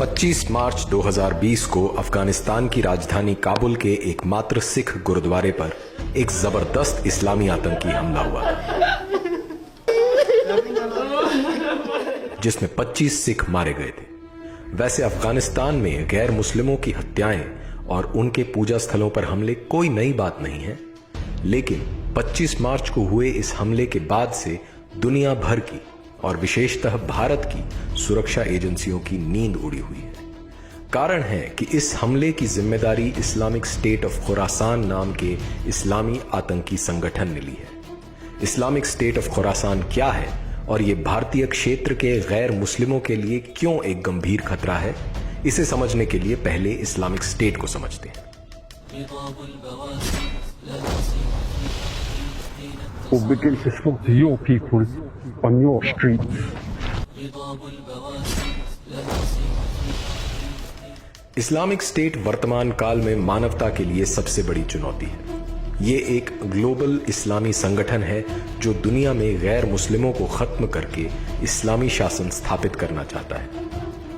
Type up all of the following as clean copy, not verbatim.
25 मार्च 2020 को अफगानिस्तान की राजधानी काबुल के एकमात्र सिख गुरुद्वारे पर एक जबरदस्त इस्लामी आतंकी हमला हुआ जिसमें 25 सिख मारे गए थे। वैसे अफगानिस्तान में गैर मुस्लिमों की हत्याएं और उनके पूजा स्थलों पर हमले कोई नई बात नहीं है, लेकिन 25 मार्च को हुए इस हमले के बाद से दुनिया भर की और विशेषतः भारत की सुरक्षा एजेंसियों की नींद उड़ी हुई है। कारण है कि इस हमले की जिम्मेदारी इस्लामिक स्टेट ऑफ खुरासान नाम के इस्लामी आतंकी संगठन ने ली है। इस्लामिक स्टेट ऑफ खुरासान क्या है और ये भारतीय क्षेत्र के गैर मुस्लिमों के लिए क्यों एक गंभीर खतरा है, इसे समझने के लिए पहले इस्लामिक स्टेट को समझते हैं। We'll begin to slaughter your people on your streets. Islamic state वर्तमान काल में मानवता के लिए सबसे बड़ी चुनौती है। ये एक ग्लोबल इस्लामी संगठन है जो दुनिया में गैर मुस्लिमों को खत्म करके इस्लामी शासन स्थापित करना चाहता है।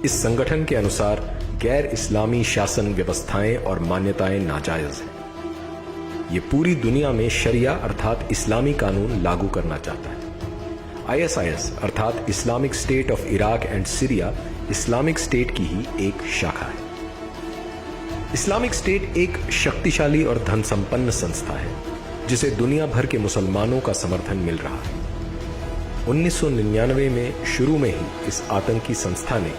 इस संगठन के अनुसार गैर इस्लामी शासन व्यवस्थाएं और मान्यताएं नाजायज हैं। ये पूरी दुनिया में शरिया अर्थात इस्लामी कानून लागू करना चाहता है। ISIS अर्थात Islamic state of Iraq and Syria Islamic state की ही एक शाखा है। इस्लामिक स्टेट एक शक्तिशाली और धन संपन्न संस्था है जिसे दुनिया भर के मुसलमानों का समर्थन मिल रहा है। 1999 में शुरू में ही इस आतंकी संस्था ने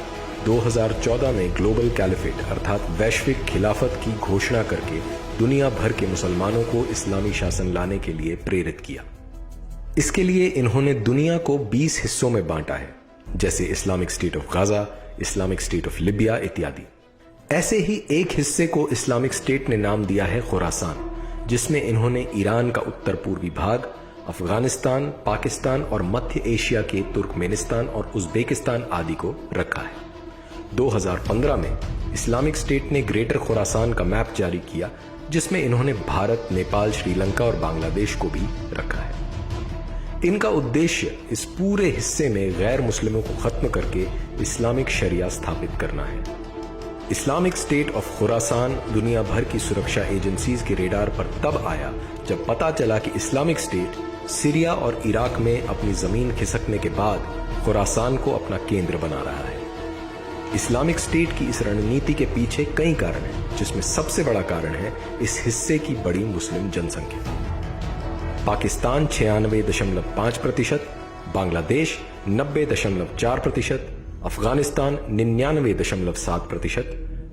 2014 में ग्लोबल कैलिफेट अर्थात वैश्विक खिलाफत की घोषणा करके दुनिया भर के मुसलमानों को इस्लामी शासन लाने के लिए प्रेरित किया। इसके लिए इन्होंने दुनिया को 20 हिस्सों में बांटा है, जैसे Islamic state of Gaza, Islamic state of Libya इत्यादि। ऐसे ही एक हिस्से को इस्लामिक स्टेट ने नाम दिया है खुरासान, जिसमें इन्होंने ईरान का उत्तर पूर्वी भाग, अफगानिस्तान, पाकिस्तान और मध्य एशिया के तुर्कमेनिस्तान और उज्बेकिस्तान आदि को रखा है। 2015 में इस्लामिक स्टेट ने ग्रेटर खुरासान का मैप जारी किया, जिसमें इन्होंने भारत, नेपाल, श्रीलंका और बांग्लादेश को भी रखा है। इनका उद्देश्य इस पूरे हिस्से में गैर मुस्लिमों को खत्म करके इस्लामिक शरिया स्थापित करना है। इस्लामिक स्टेट ऑफ खुरासान दुनिया भर की सुरक्षा एजेंसीज के रेडार पर तब आया जब पता चला कि इस्लामिक स्टेट सीरिया और इराक में अपनी जमीन खिसकने के बाद खुरासान को अपना केंद्र बना रहा है। इस्लामिक स्टेट की इस रणनीति के पीछे कई कारण हैं, जिसमें सबसे बड़ा कारण है इस हिस्से की बड़ी मुस्लिम जनसंख्या। पाकिस्तान 96.5%, बांग्लादेश 90.4%, अफगानिस्तान 99.7%,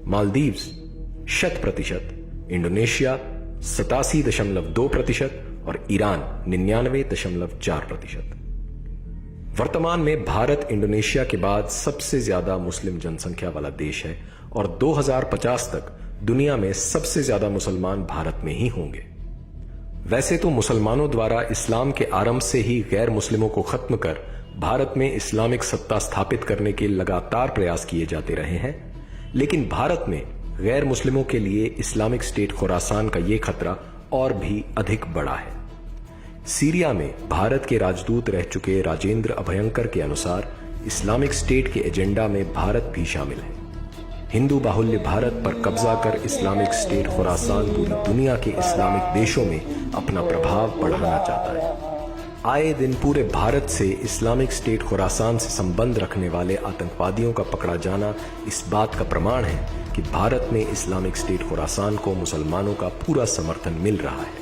मालदीव्स 100%, इंडोनेशिया 87.2% और ईरान 99.4%। वर्तमान में भारत इंडोनेशिया के बाद सबसे ज्यादा मुस्लिम जनसंख्या वाला देश है और 2050 तक दुनिया में सबसे ज्यादा मुसलमान भारत में ही होंगे। वैसे तो मुसलमानों द्वारा इस्लाम के आरंभ से ही गैर मुस्लिमों को खत्म कर भारत में इस्लामिक सत्ता स्थापित करने के लगातार प्रयास किए जाते रहे हैं, लेकिन भारत में गैर मुस्लिमों के लिए इस्लामिक स्टेट खुरासान का यह खतरा और भी अधिक बड़ा है। सीरिया में भारत के राजदूत रह चुके राजेंद्र अभयंकर के अनुसार इस्लामिक स्टेट के एजेंडा में भारत भी शामिल है। हिंदू बाहुल्य भारत पर कब्जा कर इस्लामिक स्टेट खुरासान पूरी दुनिया के इस्लामिक देशों में अपना प्रभाव बढ़ाना चाहता है। आए दिन पूरे भारत से इस्लामिक स्टेट खुरासान से संबंध रखने वाले आतंकवादियों का पकड़ा जाना इस बात का प्रमाण है कि भारत में इस्लामिक स्टेट खुरासान को मुसलमानों का पूरा समर्थन मिल रहा है।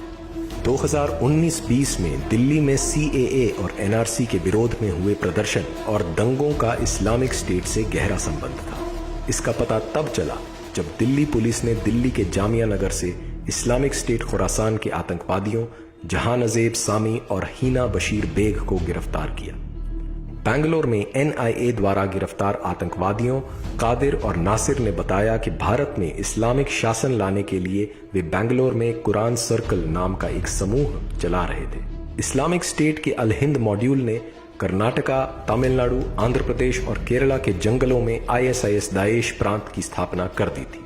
2019-20 में दिल्ली में CAA और NRC के विरोध में हुए प्रदर्शन और दंगों का इस्लामिक स्टेट से गहरा संबंध था। इसका पता तब चला जब दिल्ली पुलिस ने दिल्ली के जामिया नगर से इस्लामिक स्टेट खुरासान के आतंकवादियों जहानज़ेब सामी और हीना बशीर बेग को गिरफ्तार किया। बैंगलोर में NIA द्वारा गिरफ्तार आतंकवादियों कादिर और नासिर ने बताया कि भारत में इस्लामिक शासन लाने के लिए वे बैंगलोर में कुरान सर्कल नाम का एक समूह चला रहे थे। इस्लामिक स्टेट के अल हिंद मॉड्यूल ने कर्नाटका, तमिलनाडु, आंध्र प्रदेश और केरला के जंगलों में ISIS दाइश प्रांत की स्थापना कर दी थी।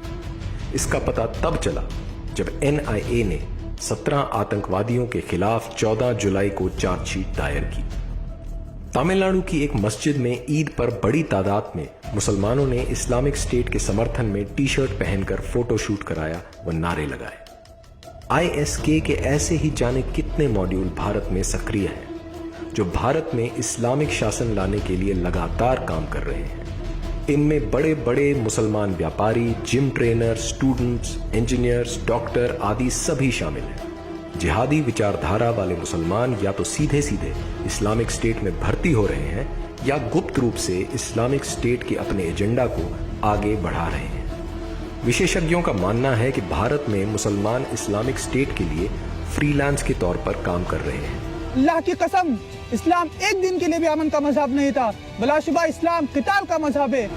इसका पता तब चला जब NIA ने 17 आतंकवादियों के खिलाफ 14 जुलाई को चार्जशीट दायर की। तमिलनाडु की एक मस्जिद में ईद पर बड़ी तादाद में मुसलमानों ने इस्लामिक स्टेट के समर्थन में टी शर्ट पहनकर फोटो शूट कराया व नारे लगाए। ISK के ऐसे ही जाने कितने मॉड्यूल भारत में सक्रिय हैं, जो भारत में इस्लामिक शासन लाने के लिए लगातार काम कर रहे हैं। इनमें बड़े बड़े मुसलमान व्यापारी, gym trainer, students, engineers, doctor आदि सभी शामिल हैं। जिहादी विचारधारा वाले मुसलमान या तो सीधे सीधे इस्लामिक स्टेट में भर्ती हो रहे हैं या गुप्त रूप से इस्लामिक स्टेट के अपने एजेंडा को आगे बढ़ा रहे हैं। विशेषज्ञों का मानना है कि भारत में मुसलमान इस्लामिक स्टेट के लिए फ्रीलांस के तौर पर काम कर रहे हैं। अल्लाह की कसम, इस्लाम एक दिन के लिए भी अमन का मजहब नहीं था, बिलाशुबा इस्लाम किताल का मजहब है।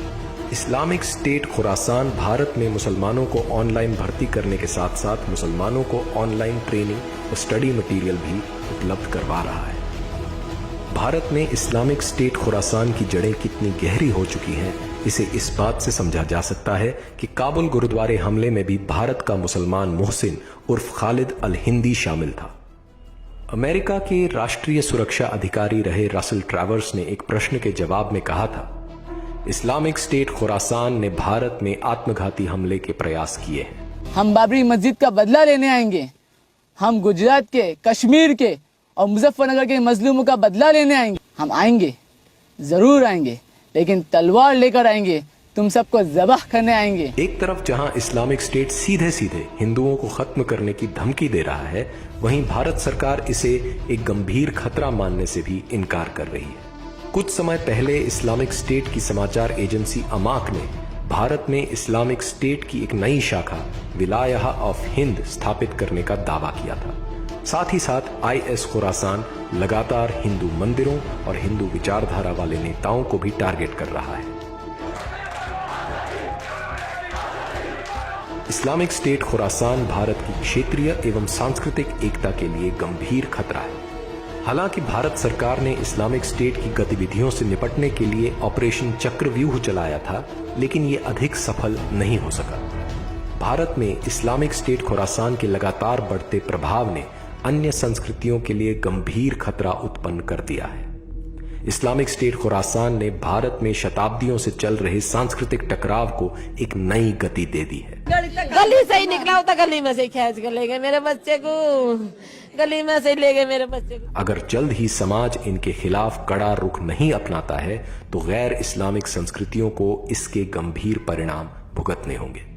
इस्लामिक स्टेट खुरासान भारत में मुसलमानों को ऑनलाइन भर्ती करने के साथ साथ मुसलमानों को ऑनलाइन ट्रेनिंग और स्टडी मटेरियल भी उपलब्ध करवा रहा है। भारत में इस्लामिक स्टेट खुरासान की जड़ें कितनी गहरी हो चुकी हैं, इसे इस बात से समझा जा सकता है कि काबुल गुरुद्वारे हमले में भी भारत का मुसलमान मोहसिन उर्फ खालिद अल हिंदी शामिल था। अमेरिका के राष्ट्रीय सुरक्षा अधिकारी रहे रसल ट्रैवर्स ने एक प्रश्न के जवाब में कहा था, इस्लामिक स्टेट खुरासान ने भारत में आत्मघाती हमले के प्रयास किए हैं। हम बाबरी मस्जिद का बदला लेने आएंगे। हम गुजरात के, कश्मीर के और मुजफ्फरनगर के मजलूमों का बदला लेने आएंगे। हम आएंगे, जरूर आएंगे, लेकिन तलवार लेकर आएंगे, तुम सबको ज़बाह करने आएंगे। एक तरफ जहां इस्लामिक स्टेट सीधे सीधे हिंदुओं को खत्म करने की धमकी दे रहा है, वहीं भारत सरकार इसे एक गंभीर खतरा मानने से भी इनकार कर रही है। कुछ समय पहले इस्लामिक स्टेट की समाचार एजेंसी अमाक ने भारत में इस्लामिक स्टेट की एक नई शाखा विलायहा ऑफ हिंद स्थापित करने का दावा किया था। साथ ही साथ IS खुरासान लगातार हिंदू मंदिरों और हिंदू विचारधारा वाले नेताओं को भी टारगेट कर रहा है। इस्लामिक स्टेट खुरासान भारत की क्षेत्रीय एवं सांस्कृतिक एकता के लिए गंभीर खतरा है। हालांकि भारत सरकार ने इस्लामिक स्टेट की गतिविधियों से निपटने के लिए ऑपरेशन चक्रव्यूह चलाया था, लेकिन ये अधिक सफल नहीं हो सका। भारत में इस्लामिक स्टेट खुरासान के लगातार बढ़ते प्रभाव ने अन्य संस्कृतियों के लिए गंभीर खतरा उत्पन्न कर दिया है। इस्लामिक स्टेट खुरासान ने भारत में शताब्दियों से चल रहे सांस्कृतिक टकराव को एक नई गति दे दी है। गली से ही निकला होता, गली में से खींच कर ले गए मेरे बच्चे को, गली में से ले गए मेरे बच्चे को। अगर जल्द ही समाज इनके खिलाफ कड़ा रुख नहीं अपनाता है तो गैर इस्लामिक संस्कृतियों को इसके गंभीर परिणाम भुगतने होंगे।